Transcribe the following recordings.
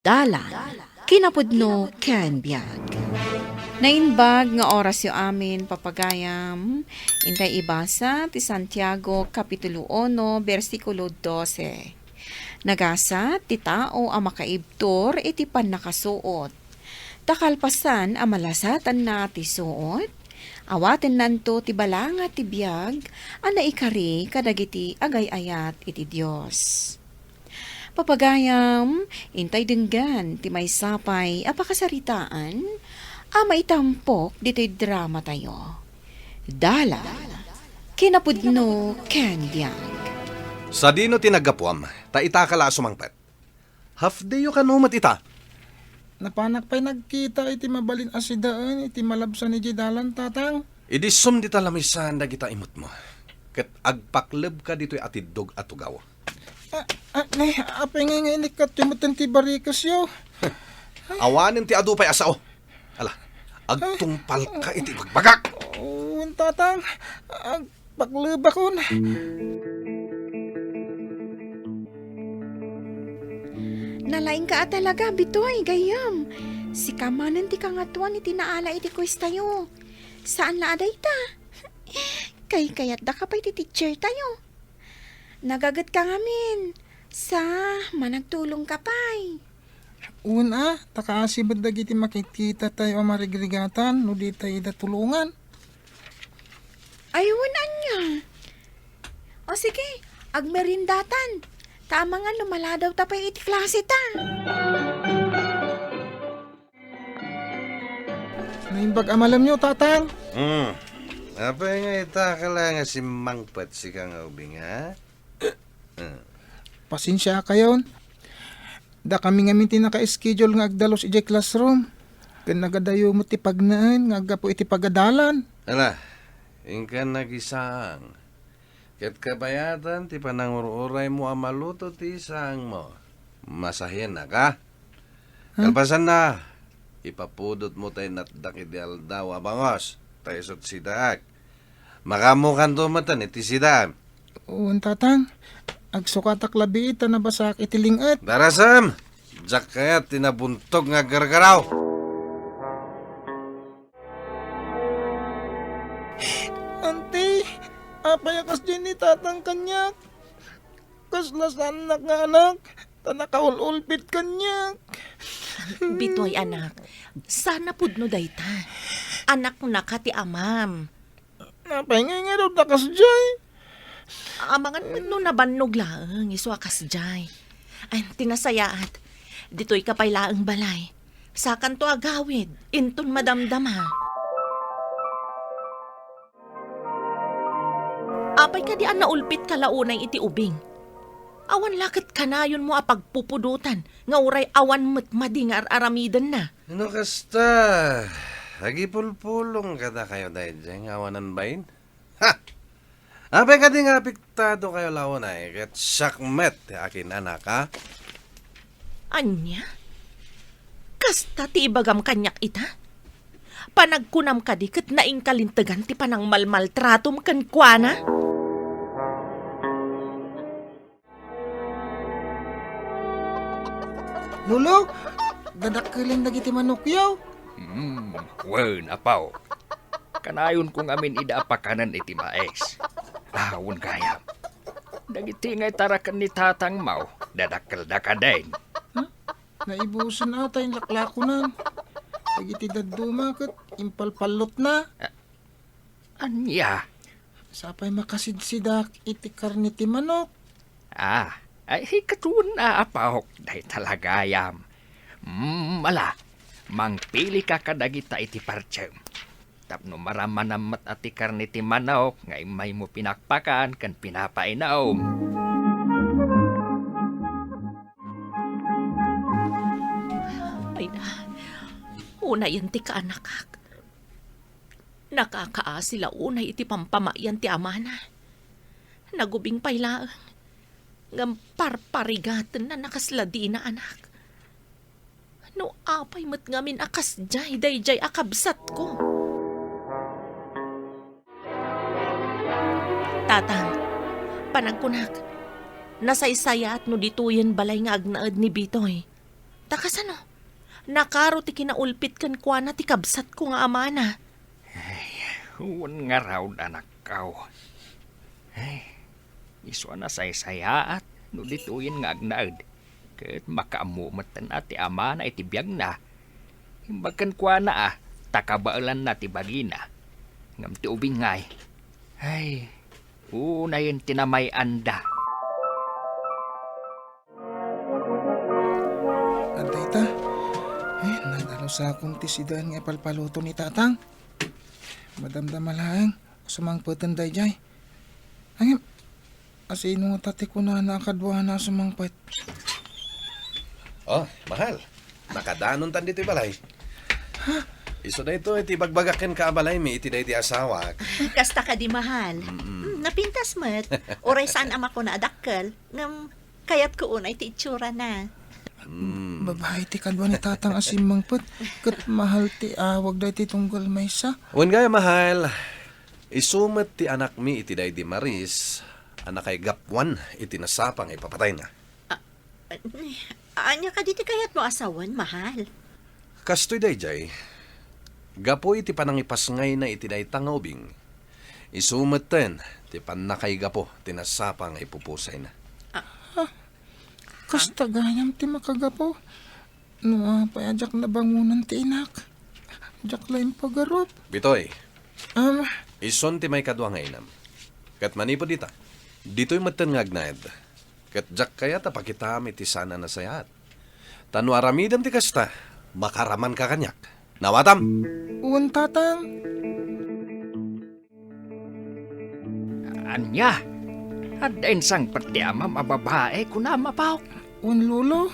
Dalan, kinapudno ken biag. Nainbag nga oras yo amin papagayam, intay ibasa ti Santiago Kapitulo 1, versikulo 12. Nagasa ti tao ang makaibtor iti pannakasuot. Takalpasan ang malasatan na ti suot. Awaten nanto ti balanga ti biag, ang naikari kadagiti agay-ayat iti Dios. Papagayam, intay denggan ti may sapay apakasaritaan, maitampok dito'y drama tayo. Dala, kinapudno ken biag. Sa dino tinagapuam, ta ita kala sumangpet. Half day yo kanumat ita. Napanak pa'y nagkita iti mabalin asidaan iti malabsan ni Jidalan tatang. Idisum di talamisan dagita imot mo. Ket agpakleb ka dito'y atidog at tugaw. Apay nga inikat timutan ti barikas yo. Awanin ti adupay asao. Ala, agtungpal ka iti bagbagak. Tatang, agpaklub akon. Nalaing ka talaga, bitoy, gayam. Si kamanan ti kangatuan iti naala iti quiz tayo. Saan la aday ta? Kayat da ka pa iti teacher tayo. Nagagat ka ngamin. Sa managtulong ka pa'y. Una, takaasibad dagiti makikita tayo ang marigrigatan no di tayo datulungan. Ayunan niya. O sige, agmerindatan. Tama nga lumala daw tapay iti klase ta. Naimbag amalam nyo, tatang. Apay nga ita kala nga si mangpet si kang ubing ha? Pasensya kayon. Da kami nga minti naka-schedule nga agdalos iti classroom. Kan nagadayo mo ti pagnaan nga agapo iti pagadalan. Ala, ingkan nagisang. Ket kabayatan ti panangururay mo ang maluto ti isang mo. Masahin na ka. Kalpasan na. Ipapudot mo tayo natdak ideal daw abangos. Tayo sot sidaag. Makamukan tumatan iti sidaan. Uwan, tatang. Agsukatak labi ita na basak iti lingat. Darasam! Diyak kaya tinabuntog nga gargaraw. Ante, apayakas din ni tatang kanyak. Kaslasan anak nga anak. Tanakaululpit kanyak. Bitoy anak, sana pudno dayta. Anak na ka ti amam. Napay nga daw takas jay. Amangan no nabannog laang iso akas jay. Ay, tinasayaat. Dito'y kapay laang balay. Sakan to agawid, inton madamdama. Apay ka di an naulpit kalaunay iti ubing. Awan lakit kanayon mo apagpupudutan, nga uray awan matmadi nga aramidan na. Ano kasta? Hagipulpulong kada kayo dahil dyan awanan bain? Ha! Apay ka di nga apektado kayo lawon ay ket sakmet ti akin anak ha? Anya? Kasta ti ibagam kanyak ita? Panagkunam ka di ket naing kalintagan ti panang malmaltratom kan kuana? Lulo, dadakilin dagiti manukyaw. Wen, apaw. Kanayon kong amin idaapakanan iti maes. Ahawon kaya. Dagiti ngay tarakan ni tatang mau, dadakkel da ka din. Naibusan ata yung laklakunan. Dagiti daduma kat impalpalot na. Anya? Sapay makasidsidak iti karni ti manok. Ay hikatun na apahok day talagayam. Mala, mangpili ka kadagita iti partsem. Tapno maramanamat ati karni ti manok, ngay may mo pinakpakan kan pinapainaom. Ay na, una yan ti kaanakak. Nakakaa sila unay iti pampamayan ti amana. Nagubing pailaang. Ngam parparigatan na nakasladi na anak. No apay mat ngamin akas jay day akabsat ko. Tatang, panagkunak, nasaysaya at no dituyen balay nga agnaad ni Bitoy. Takas ano? Nakaro ti kinaulpit kan kwa na ti kabsat ko nga ama na. Huwag nga raw anak kaw. Ay, iso na say-sayaat, no dituyin nga agnaad. Kat makaamumatan na ti ama na itibiyag na. Himbagkan kwa na takabaalan na ti bagina. Ngam ti ubing ngay. Ay, una yun tinamay anda. Antay ta. Ay, nadalo sa akong tisidan nga palpaluto ni tatang. Madamdamalang, sumangpatan day jay. Ay, asino nga tati ko na nakadwa na sumangpat. Oh, mahal. Nakadanon tan dito balay. Iso na ito, iti bagbagakin ka balay, may iti na iti asawa. Kasta ka di mahal. Napintas mat. Oray saan ama ko na adakkel. Ngam, kayat ko unay ti itsura na. Babae ti kadwa ni tatang asimangpat. Kat mahal ti awag day ti tunggal maysa. Wan gaya, mahal. Isumat ti anak mi iti day di Maris. Anak kay Gapwan, iti nasapang ipapatay na. Anya ka diti kayat mo asawan, mahal. Kastoy day jay. Gapo iti panangipasngay na iti day tangawbing. Isumatan, ti panakay gapo, tinasapang ipupusay na. Kasta gayam ti makagapo. No, payajak na bangunan ti inak. Jak lain pagarop. Bitoy, Um, ison ti may kadwa nga inam. Kat manipo dita, dito'y matan nga agnaed. Kat jak kaya tapakita iti sana na sayat. Tanu aramidam ti kasta, makaraman ka kanyak. Nawatam! uwan tatang. Anya, at dain sang pati ama mababae kuna mapaw. Uwan lulo.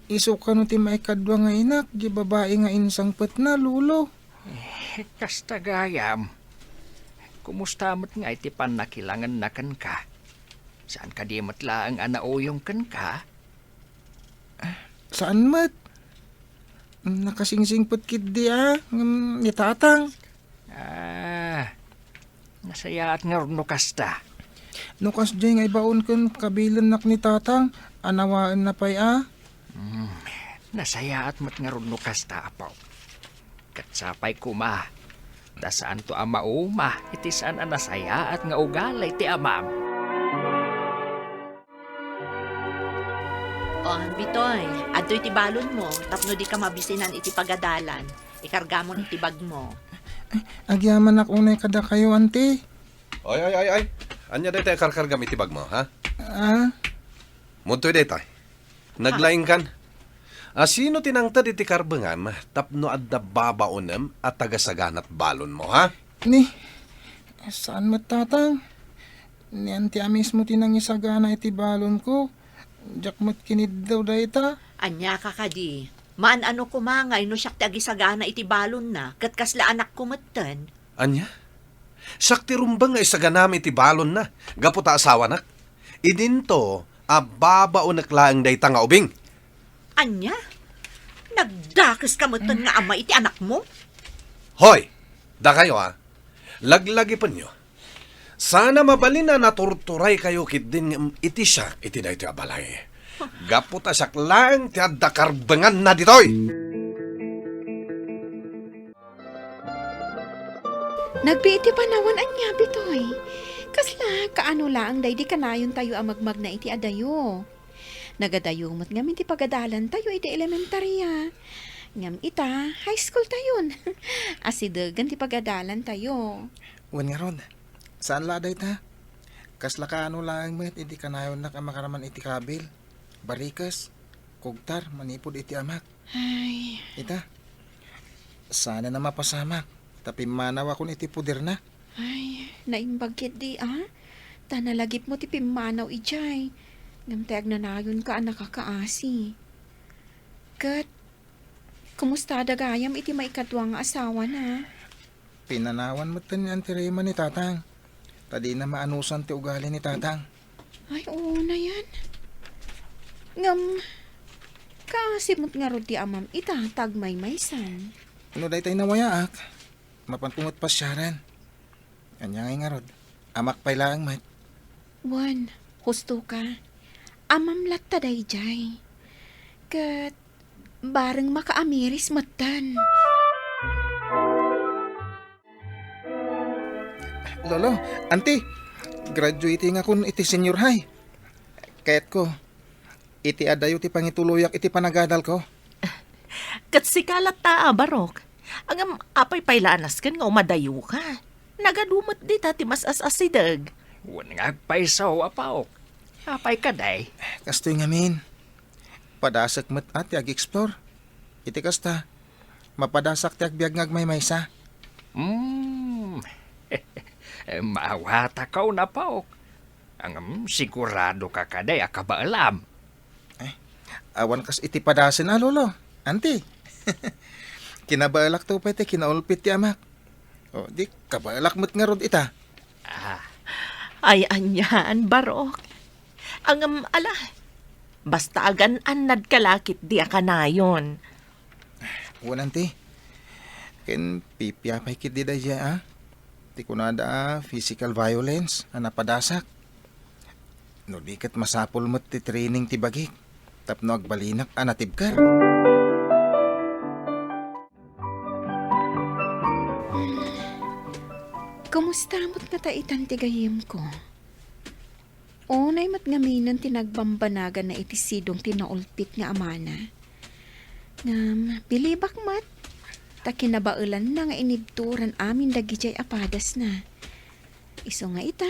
Iso ka no ti maikadwa nga inak. Di babae nga insangpat na lulo. Kasta gayam. Kumusta mo't nga iti panakilangan na kan ka? Saan ka di matla ang anauyong kan ka? Saan mat? Nakasingsingput kid di ni tatang. Nasaya at nga runo kasta. Nukas di nga ibaon kun kabilan nak ni tatang. Anawaan na pay Nasaya at mat nga runo kasta apaw. Katsapay kuma. Da saan to ama uma, iti saan ang nasaya at nga ugalay ti amam. O, Bitoy, adoy ti balon mo. Tapno di ka mabisinan iti pagadalan. Ikargamon iti bag mo. Agyaman ak unay kada kayo, ante. Ay. Anya day tayo karkargam iti bag mo, ha? Muntoy day tayo. Naglaing kan. Sino tinangtad iti karbangam, tapno adda babaonem at tagasaganat balon mo, ha? Ni, saan mat tatang? Ni anti amis mo tinangisagana iti balon ko. Jak mat kinid daw dayta. Anya ka kadi. Maan ano kumangay no siyak ti agisagana iti balon na. Kat kasla anak kumatan. Anya? Sakti rumbang nga isaganami iti balon na. Gaputa asawa nak. Idinto, ababaonek laang day tanga ubing. Anya? Nagdakas ka matan nga ama iti anak mo? Hoy! Da kayo, ha? Laglagi pa nyo. Sana mabalin na naturturay kayo kit din iti siya, iti na iti abalay. Gaputa siyak lang ti adda karbangan na ditoy. Nagbiiti panawan anya, Bitoy. Kasla, kaano lang, day di kanayon tayo amagmag na iti adayo. Nagadayo mo't ngam iti pagadalan tayo iti elementarya. Ngam ita, high school tayon. Asidagan ti pagadalan tayo. Uwan nga ron. Saan la dayta? Kasla ka ano lang met, iti kanayon nak ang makaraman iti kabil. Barikas, kugtar, manipod iti amak. Ay, Ita, sana na mapasamak. Tapi manaw akong iti puder na. ay, naimbagkit di Tanalagip mo ti pimanaw ijay. Ngam tayag na nayon ka ang nakakaasi. Kat, kumusta dagayam iti maikadwa nga asawa na? Pinanawan mo tan ang tirema ni tatang. Tadi na maanusan ti ugali ni tatang. Ay, oo na yan. Ngam, kasimot nga ro ti amam itatag may maysan. Ano day tayo nawayaak? Mapantungot pa siyaran. Kanya nga rod. Amak pay lang mat. Juan, husto ka. amamlat ta dayjay. Kat bareng makaamiris matan. Lolo, auntie, graduating akon iti senior high. Kaya't ko, iti adayo ti pangituluyak iti panagadal ko. Kat sikalat ta, Barok. Ang apay pailanas kan nga umadayo ka. Nagadumot di ta ti mas asasidag. Wan nga paisaw, apaok. Apay ka, day. Kastoy ngamin, padasak met at ag-explore. Iti kasta, mapadasak ti agbiag ngagmay maysa. Maawata ka na, apaok. Ang sigurado ka kaday, akabaalam. Awan kas iti padasin lolo. Auntie. Kinabalak to pwede, kinaulpit ti amak. O, di, kabalak mo't nga rod ita. Ay, anyan, Barok. Ang ala, basta agan anad kalakit di akanayon. Wan, auntie. Ken pipiyapay kit di da siya, Di ko na da physical violence, napadasak. No, di kat masapol mo't ti training ti bagik. Tapno agbalinak, anatibkar. Kumusta mo't nga taitan ti gayem ko? Unay mat ngaminan tinagbambanagan na iti sidong tinaulpit nga amana. Ngam, bilibak mat, ta kinabaulan na nga inibturan amin dagijay apadas na. Iso nga ita,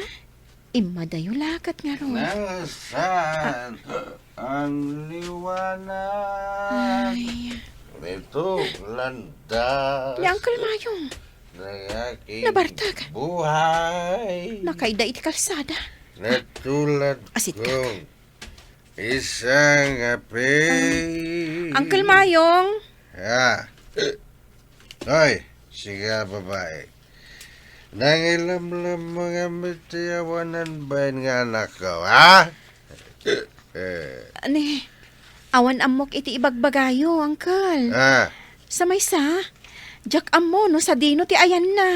imadayo lakat nga ron. Nasaan ang liwanag? Ay, Ito, landa. ni Uncle Mayong, Ng aking Nabartag. buhay. nakaida iti kalsada. Natulad Asit ka. kong isang api. Uncle Mayong, Hoy, siga babae. Nangilamlam mga mitiyawanan ba yun nga anak ko, ha? ani, awan amok iti ibagbagayo, Uncle. Sa may sa, Jack amo no sa dino ti ayan na.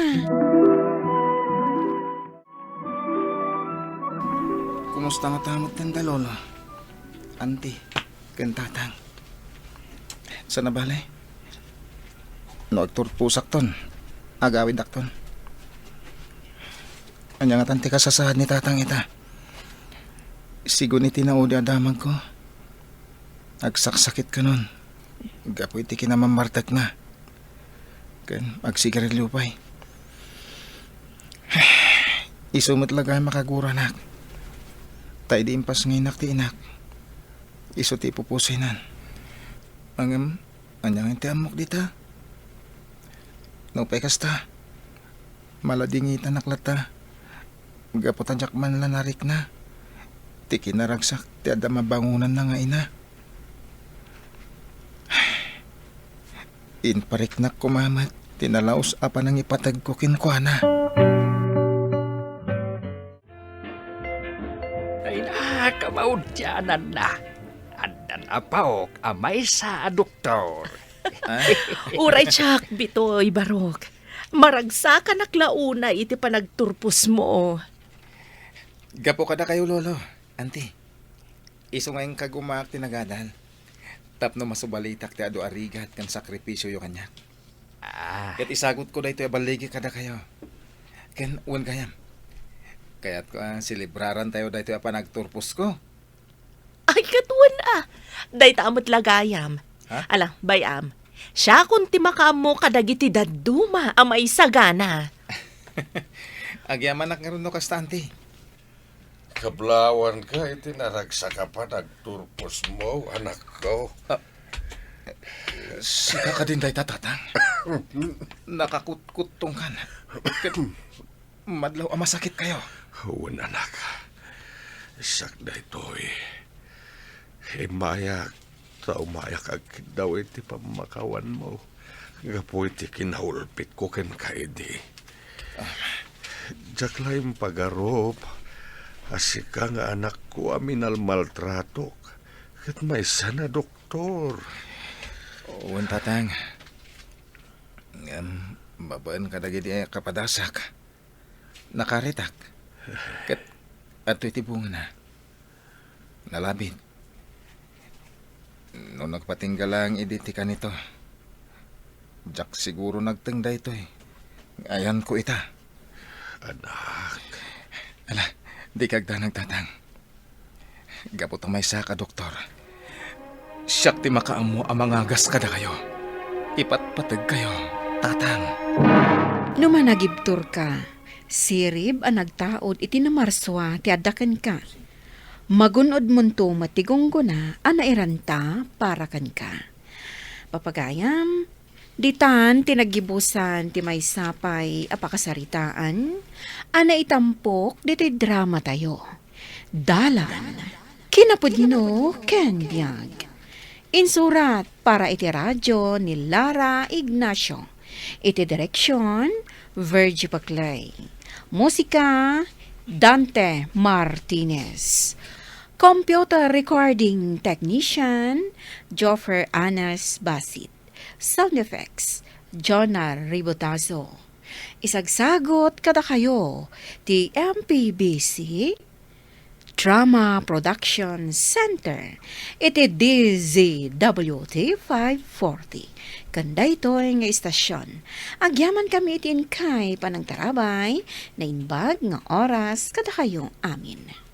Kumusta nga tamot tanda, lolo? Auntie, ken tatang. Sa nabalay? No, agturpusak ton. Agawid dakton. Anya nga tanti ka sa sahad ni tatang ita. Sigun iti naudi adamag ko. Agsaksakit ka nun. Gapo iti kinamamartak na. Ken agsigarilyo pa'y. Isumot lagay makagura nak. Tay di impas nginak ti inak. Iso ti pupusinan. Angam, anyang ti amok dita. No pekasta. Maladingitan naklata. Gapotanjak man la narik na. Ti kinaragsak ti ada mabangunan na nga ina. Inpariknak kumamat. Tinalaos apa nang ipatag ko kinkwana. Ay nakamaudyanan na. Andan apaok, amay sa doktor. Uray tsak, bitoy, Barok. Maragsa ka naklauna iti panagturpos mo. Gapo kada kayo, lolo. Auntie, iso ngayong kagumak tinagadal. Tapno masubalitak ti ado arigat kan sakripisyo yo kanya. Ket isagot ko dayto baligi kada kayo. Ken uwan kayam. Kaya't ko silibraran tayo dayto panagturpos ko. Ay, katuan Day tamot lagayam. Ha? Alang, bayam. Siya kung timakam mo kadagiti daduma amay sagana. Agyaman nga rin no kasta, auntie. Kablawan ka, itinaragsa ka pa, nagturpos mo, anak ko. Sika ka din day tatatang. Nakakutkutong ka na. Madlaw masakit kayo. Huwag anak. Sakda ito mayak. Sa umayak agkid daw iti pamakawan mo. Gapo iti kinahulpit ko ken kaidi. Jaklayim pagarop. Asika nga anak ko aminal maltratok. Kat may sana doktor. Uwan tatang. Babaan kadagiti kapadasak. Nakaritak. Kat ato iti bunga na. nalabit. No nagpatinggalang iditi ka nito. Jack siguro nagtengda ito eh. Ayan ko ita. Anak, Ala, di kagda nagtatang. Gapot ang may saka, doktor. Siyak ti makaamo ang mga gas kada kayo. Ipatpatag kayo, tatang. Numanagibtur ka. Sirib ang nagtaod iti namarswa ti adakan ka. Magunod munto matigonggo na ang nairanta para kan ka. Papagayam, ditan tinagibusan ti may sapay apakasaritaan, ana itampok diti drama tayo. Dalan, kinapudno ken biag. Insurat para iti radyo ni Lara Ignacio. Iti direksyon, Virgie Paclay. Musika, Dante Martinez. Computer recording technician, Joffer Anas Basit. Sound effects, Jonah Ribotazo. Isagsagot kada kayo, ti MPBC Drama Production Center. Iti DZWT 540. Kanda ito'y nga istasyon. Agyaman kami itin kay panang tarabay na inbag nga oras kada kayong amin.